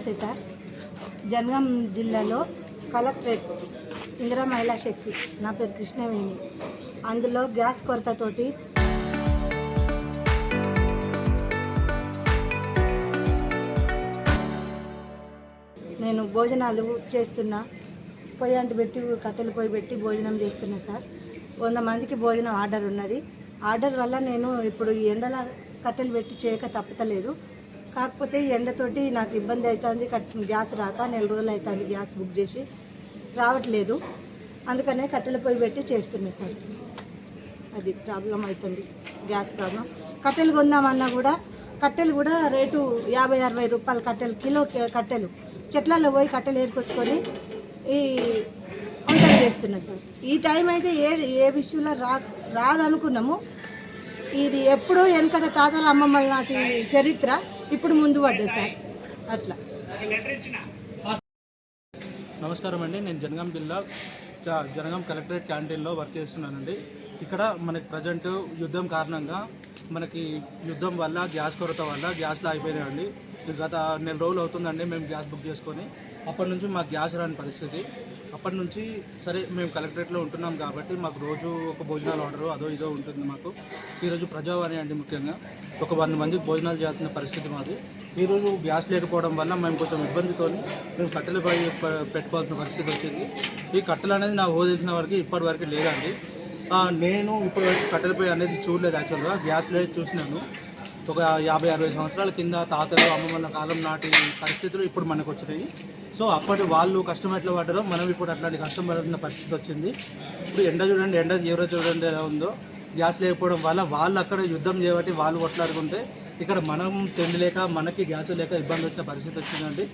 నమస్తే సార్. జనగాం జిల్లాలో కలెక్టరేట్ ఇందిరా మహిళా శక్తి, నా పేరు కృష్ణవేణి. అందులో గ్యాస్ కొరతతోటి నేను భోజనాలు చేస్తున్నా. పొయ్యి అంటు పెట్టి కట్టెలు పొయ్యి పెట్టి భోజనం చేస్తున్నా సార్. 100 మందికి భోజనం ఆర్డర్ ఉన్నది. ఆర్డర్ వల్ల నేను ఇప్పుడు ఈ ఎండల కట్టెలు పెట్టి చేయక తప్పతలేదు. కాకపోతే ఈ ఎండతోటి నాకు ఇబ్బంది అవుతుంది. గ్యాస్ రాక 4 రోజులు అవుతుంది గ్యాస్ బుక్ చేసి, రావట్లేదు. అందుకనే కట్టెల పొయ్యి పెట్టి చేస్తున్నా సార్. అది ప్రాబ్లం అవుతుంది, గ్యాస్ ప్రాబ్లం. కట్టెలు కొందామన్నా కూడా కట్టెలు కూడా రేటు 50-60 రూపాయలు కట్టెలు, కిలో కట్టెలు. చెట్లలో పోయి కట్టెలు ఏరుకొచ్చుకొని ఈ వంటలు చేస్తున్నా సార్. ఈ టైం అయితే ఏ విషయంలో రాదనుకున్నాము. ఇది ఎప్పుడో వెనకట తాతల అమ్మమ్మల నాటి చరిత్ర ఇప్పుడు ముందు పడ్డది సార్. అట్లా. నమస్కారం అండి. నేను జనగాం కలెక్టరేట్ క్యాంటీన్లో వర్క్ చేస్తున్నానండి. ఇక్కడ మనకి ప్రజెంట్ యుద్ధం కారణంగా మనకి యుద్ధం వల్ల గ్యాస్ కొరత వల్ల గ్యాస్లు అయిపోయినాయండి. గత 4 రోజులు అవుతుందండి మేము గ్యాస్ బుక్ చేసుకొని. అప్పటి నుంచి మాకు గ్యాస్ రాని పరిస్థితి. అప్పటి నుంచి సరే మేము కలెక్టరేట్లో ఉంటున్నాం కాబట్టి మాకు రోజు ఒక భోజనాలు ఆర్డరు అదో ఇదో ఉంటుంది మాకు. ఈరోజు ప్రజావాణి అండి, ముఖ్యంగా ఒక 100 మందికి భోజనాలు చేయాల్సిన పరిస్థితి మాది. ఈరోజు గ్యాస్ లేకపోవడం వల్ల మేము కొంచెం ఇబ్బందితో మేము కట్టెలు పెట్టుకోవాల్సిన పరిస్థితి వచ్చింది. ఈ కట్టెలు అనేది నాకు ఓదించిన వరకు ఇప్పటి వరకు లేదండి. నేను ఇప్పుడు కట్టెల పొయ్యి అనేది చూడలేదు. యాక్చువల్గా గ్యాస్ లేదు చూసినాను. ఒక 50-60 సంవత్సరాల కింద తాతలు అమ్మమ్మల కాలం నాటి పరిస్థితులు ఇప్పుడు మనకు వచ్చినాయి. సో అప్పటి వాళ్ళు కష్టం ఎట్లా పడ్డారో మనం ఇప్పుడు అట్లాంటి కష్టం పడుతున్న పరిస్థితి వచ్చింది. ఇప్పుడు ఎండ చూడండి, ఎండ తీవ్రత చూడండి ఎలా ఉందో. గ్యాస్ లేకపోవడం వల్ల వాళ్ళు అక్కడ యుద్ధం చేయబట్టి వాళ్ళు కొట్లాడుకుంటే ఇక్కడ మనం తిండి లేక మనకి గ్యాస్ లేక ఇబ్బంది వచ్చిన పరిస్థితి వచ్చిందండి.